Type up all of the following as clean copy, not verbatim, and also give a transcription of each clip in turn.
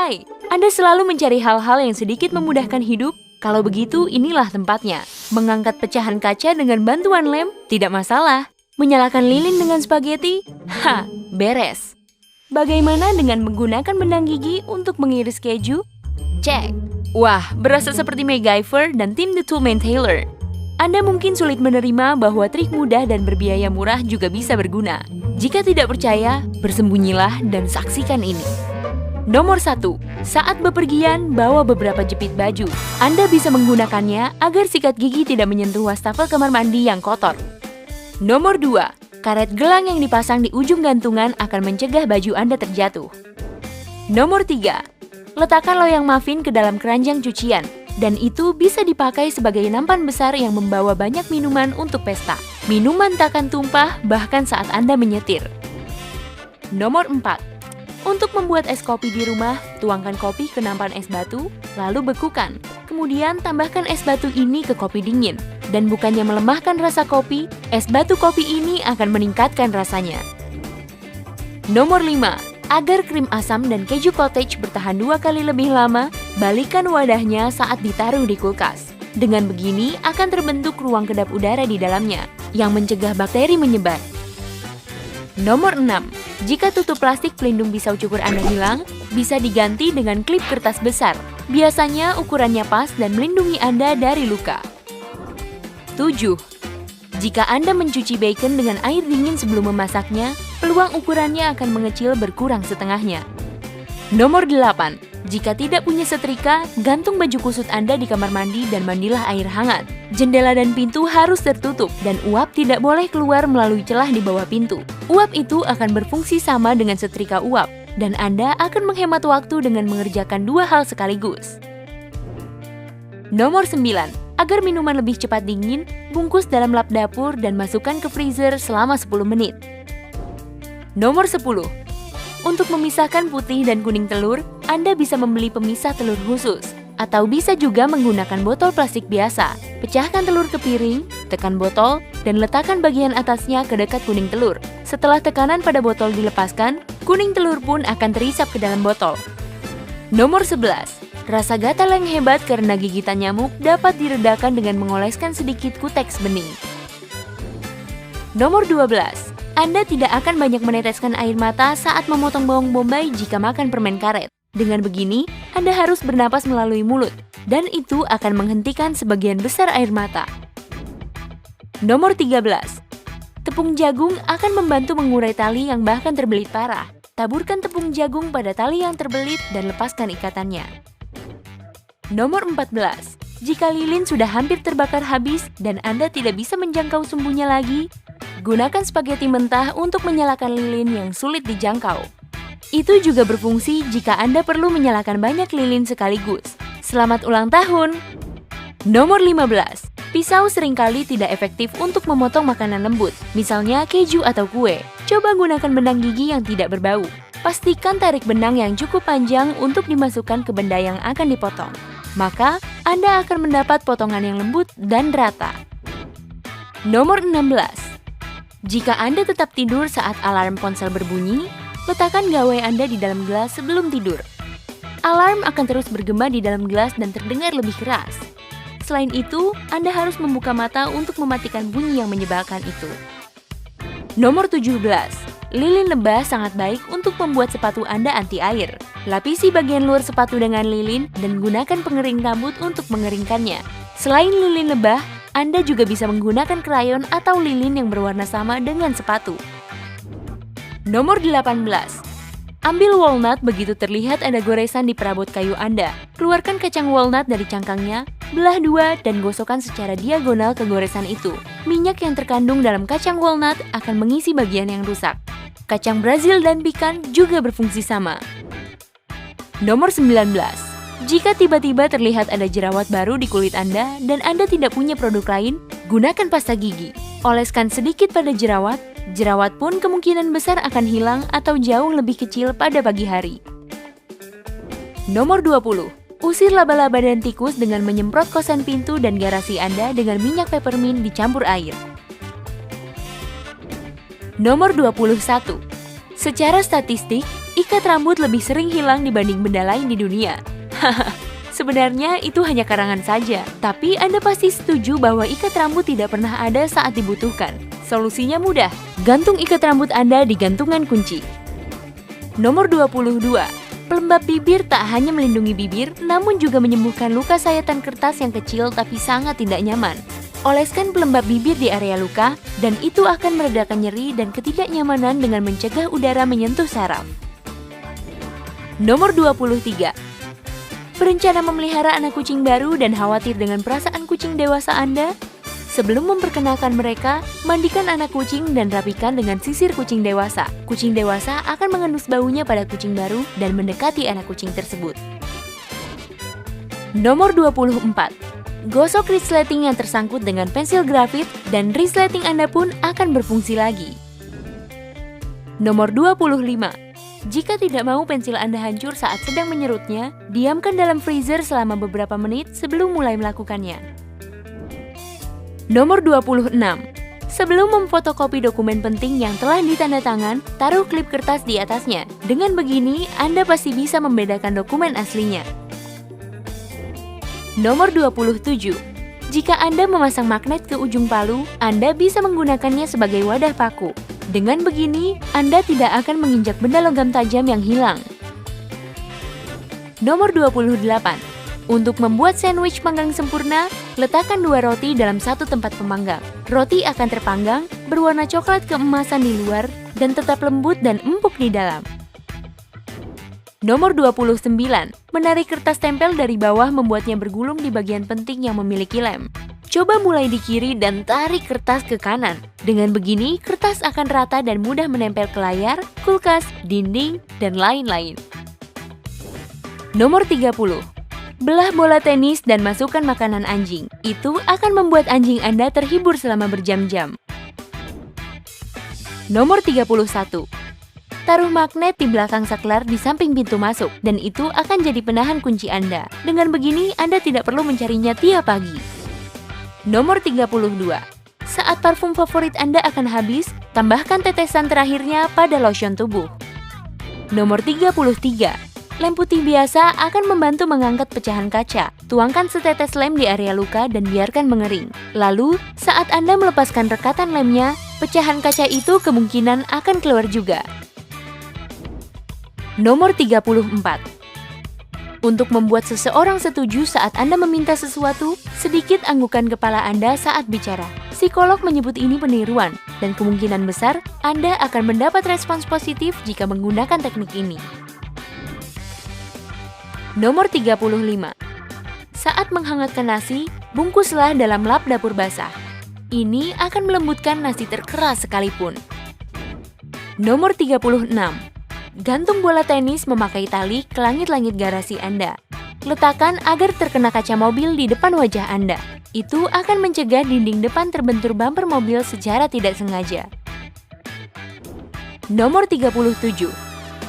Hai, Anda selalu mencari hal-hal yang sedikit memudahkan hidup? Kalau begitu, inilah tempatnya. Mengangkat pecahan kaca dengan bantuan lem? Tidak masalah. Menyalakan lilin dengan spaghetti? Beres. Bagaimana dengan menggunakan benang gigi untuk mengiris keju? Cek. Wah, berasa seperti MacGyver dan tim The Toolman Tailor. Anda mungkin sulit menerima bahwa trik mudah dan berbiaya murah juga bisa berguna. Jika tidak percaya, bersembunyilah dan saksikan ini. Nomor 1. Saat bepergian, bawa beberapa jepit baju. Anda bisa menggunakannya agar sikat gigi tidak menyentuh wastafel kamar mandi yang kotor. Nomor 2. Karet gelang yang dipasang di ujung gantungan akan mencegah baju Anda terjatuh. Nomor 3. Letakkan loyang muffin ke dalam keranjang cucian, dan itu bisa dipakai sebagai nampan besar yang membawa banyak minuman untuk pesta. Minuman takkan tumpah bahkan saat Anda menyetir. Nomor 4. Untuk membuat es kopi di rumah, tuangkan kopi ke nampan es batu, lalu bekukan. Kemudian tambahkan es batu ini ke kopi dingin. Dan bukannya melemahkan rasa kopi, es batu kopi ini akan meningkatkan rasanya. Nomor 5. Agar krim asam dan keju cottage bertahan 2 kali lebih lama, balikkan wadahnya saat ditaruh di kulkas. Dengan begini akan terbentuk ruang kedap udara di dalamnya, yang mencegah bakteri menyebar. Nomor 6. Jika tutup plastik pelindung pisau cukur Anda hilang, bisa diganti dengan klip kertas besar. Biasanya ukurannya pas dan melindungi Anda dari luka. 7. Jika Anda mencuci bacon dengan air dingin sebelum memasaknya, peluang ukurannya akan mengecil berkurang setengahnya. Nomor 8. Jika tidak punya setrika, gantung baju kusut Anda di kamar mandi dan mandilah air hangat. Jendela dan pintu harus tertutup dan uap tidak boleh keluar melalui celah di bawah pintu. Uap itu akan berfungsi sama dengan setrika uap, dan Anda akan menghemat waktu dengan mengerjakan 2 hal sekaligus. Nomor 9. Agar minuman lebih cepat dingin, bungkus dalam lap dapur dan masukkan ke freezer selama 10 menit. Nomor 10. Untuk memisahkan putih dan kuning telur, Anda bisa membeli pemisah telur khusus, atau bisa juga menggunakan botol plastik biasa. Pecahkan telur ke piring, tekan botol, dan letakkan bagian atasnya ke dekat kuning telur. Setelah tekanan pada botol dilepaskan, kuning telur pun akan terisap ke dalam botol. Nomor 11. Rasa gatal yang hebat karena gigitan nyamuk dapat diredakan dengan mengoleskan sedikit kuteks bening. Nomor 12. Anda tidak akan banyak meneteskan air mata saat memotong bawang bombay jika makan permen karet. Dengan begini, Anda harus bernapas melalui mulut, dan itu akan menghentikan sebagian besar air mata. Nomor 13. Tepung jagung akan membantu mengurai tali yang bahkan terbelit parah. Taburkan tepung jagung pada tali yang terbelit dan lepaskan ikatannya. Nomor 14. Jika lilin sudah hampir terbakar habis dan Anda tidak bisa menjangkau sumbunya lagi, gunakan spaghetti mentah untuk menyalakan lilin yang sulit dijangkau. Itu juga berfungsi jika Anda perlu menyalakan banyak lilin sekaligus. Selamat ulang tahun! Nomor 15. Pisau seringkali tidak efektif untuk memotong makanan lembut, misalnya keju atau kue. Coba gunakan benang gigi yang tidak berbau. Pastikan tarik benang yang cukup panjang untuk dimasukkan ke benda yang akan dipotong. Maka, Anda akan mendapat potongan yang lembut dan rata. Nomor 16. Jika Anda tetap tidur saat alarm ponsel berbunyi, letakkan gawai Anda di dalam gelas sebelum tidur. Alarm akan terus bergema di dalam gelas dan terdengar lebih keras. Selain itu, Anda harus membuka mata untuk mematikan bunyi yang menyebalkan itu. Nomor 17. Lilin lebah sangat baik untuk membuat sepatu Anda anti air. Lapisi bagian luar sepatu dengan lilin dan gunakan pengering rambut untuk mengeringkannya. Selain lilin lebah, Anda juga bisa menggunakan krayon atau lilin yang berwarna sama dengan sepatu. Nomor 18. Ambil walnut begitu terlihat ada goresan di perabot kayu Anda. Keluarkan kacang walnut dari cangkangnya, belah 2 dan gosokkan secara diagonal ke goresan itu. Minyak yang terkandung dalam kacang walnut akan mengisi bagian yang rusak. Kacang Brazil dan pikan juga berfungsi sama. Nomor 19. Jika tiba-tiba terlihat ada jerawat baru di kulit Anda dan Anda tidak punya produk lain, gunakan pasta gigi. Oleskan sedikit pada jerawat, jerawat pun kemungkinan besar akan hilang atau jauh lebih kecil pada pagi hari. Nomor 20. Usir laba-laba dan tikus dengan menyemprot kosan pintu dan garasi Anda dengan minyak peppermint dicampur air. Nomor 21. Secara statistik, ikat rambut lebih sering hilang dibanding benda lain di dunia. Sebenarnya itu hanya karangan saja, tapi Anda pasti setuju bahwa ikat rambut tidak pernah ada saat dibutuhkan. Solusinya mudah, gantung ikat rambut Anda di gantungan kunci. Nomor 22. Pelembab bibir tak hanya melindungi bibir, namun juga menyembuhkan luka sayatan kertas yang kecil tapi sangat tidak nyaman. Oleskan pelembab bibir di area luka, dan itu akan meredakan nyeri dan ketidaknyamanan dengan mencegah udara menyentuh saraf. Nomor 23. Berencana memelihara anak kucing baru dan khawatir dengan perasaan kucing dewasa Anda? Sebelum memperkenalkan mereka, mandikan anak kucing dan rapikan dengan sisir kucing dewasa. Kucing dewasa akan mengendus baunya pada kucing baru dan mendekati anak kucing tersebut. Nomor 24. Gosok resleting yang tersangkut dengan pensil grafit dan resleting Anda pun akan berfungsi lagi. Nomor 25. Jika tidak mau pensil Anda hancur saat sedang menyerutnya, diamkan dalam freezer selama beberapa menit sebelum mulai melakukannya. Nomor 26. Sebelum memfotokopi dokumen penting yang telah ditandatangan, taruh klip kertas di atasnya. Dengan begini, Anda pasti bisa membedakan dokumen aslinya. Nomor 27. Jika Anda memasang magnet ke ujung palu, Anda bisa menggunakannya sebagai wadah paku. Dengan begini, Anda tidak akan menginjak benda logam tajam yang hilang. Nomor 28. Untuk membuat sandwich panggang sempurna, letakkan 2 roti dalam satu tempat pemanggang. Roti akan terpanggang, berwarna coklat keemasan di luar, dan tetap lembut dan empuk di dalam. Nomor 29. Menarik kertas tempel dari bawah membuatnya bergulung di bagian penting yang memiliki lem. Coba mulai di kiri dan tarik kertas ke kanan. Dengan begini, kertas akan rata dan mudah menempel ke layar, kulkas, dinding, dan lain-lain. Nomor 30. Belah bola tenis dan masukkan makanan anjing. Itu akan membuat anjing Anda terhibur selama berjam-jam. Nomor 31. Taruh magnet di belakang saklar di samping pintu masuk, dan itu akan jadi penahan kunci Anda. Dengan begini, Anda tidak perlu mencarinya tiap pagi. Nomor 32. Saat parfum favorit Anda akan habis, tambahkan tetesan terakhirnya pada lotion tubuh. Nomor 33. Lem putih biasa akan membantu mengangkat pecahan kaca. Tuangkan setetes lem di area luka dan biarkan mengering. Lalu, saat Anda melepaskan rekatan lemnya, pecahan kaca itu kemungkinan akan keluar juga. Nomor 34. Untuk membuat seseorang setuju saat Anda meminta sesuatu, sedikit anggukan kepala Anda saat bicara. Psikolog menyebut ini peniruan, dan kemungkinan besar Anda akan mendapat respons positif jika menggunakan teknik ini. Nomor 35. Saat menghangatkan nasi, bungkuslah dalam lap dapur basah. Ini akan melembutkan nasi terkeras sekalipun. Nomor 36. Gantung bola tenis memakai tali ke langit-langit garasi Anda. Letakkan agar terkena kaca mobil di depan wajah Anda. Itu akan mencegah dinding depan terbentur bumper mobil secara tidak sengaja. Nomor 37.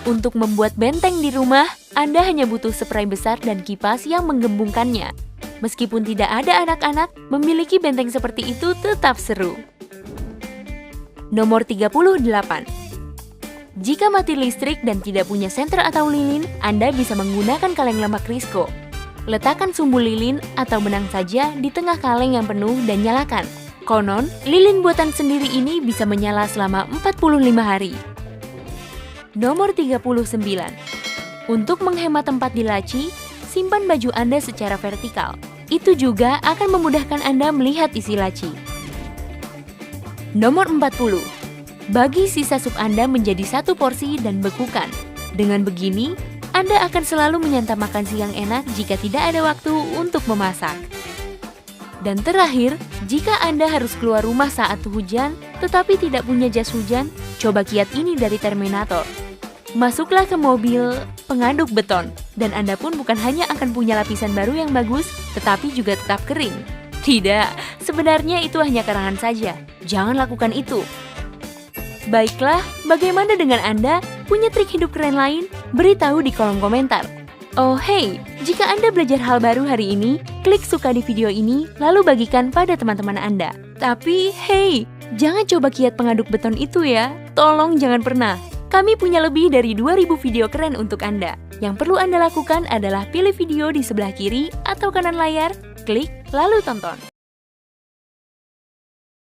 Untuk membuat benteng di rumah, Anda hanya butuh spray besar dan kipas yang menggembungkannya. Meskipun tidak ada anak-anak, memiliki benteng seperti itu tetap seru. Nomor 38. Jika mati listrik dan tidak punya senter atau lilin, Anda bisa menggunakan kaleng lemak Risco. Letakkan sumbu lilin atau benang saja di tengah kaleng yang penuh dan nyalakan. Konon, lilin buatan sendiri ini bisa menyala selama 45 hari. Nomor 39. Untuk menghemat tempat di laci, simpan baju Anda secara vertikal. Itu juga akan memudahkan Anda melihat isi laci. Nomor 40. Bagi sisa sup Anda menjadi satu porsi dan bekukan. Dengan begini, Anda akan selalu menyantap makan siang enak jika tidak ada waktu untuk memasak. Dan terakhir, jika Anda harus keluar rumah saat hujan, tetapi tidak punya jas hujan, coba kiat ini dari Terminator. Masuklah ke mobil pengaduk beton, dan Anda pun bukan hanya akan punya lapisan baru yang bagus, tetapi juga tetap kering. Tidak, sebenarnya itu hanya karangan saja. Jangan lakukan itu. Baiklah, bagaimana dengan Anda? Punya trik hidup keren lain? Beritahu di kolom komentar. Oh hey, jika Anda belajar hal baru hari ini, klik suka di video ini, lalu bagikan pada teman-teman Anda. Tapi hey, jangan coba kiat pengaduk beton itu ya. Tolong jangan pernah. Kami punya lebih dari 2000 video keren untuk Anda. Yang perlu Anda lakukan adalah pilih video di sebelah kiri atau kanan layar, klik, lalu tonton.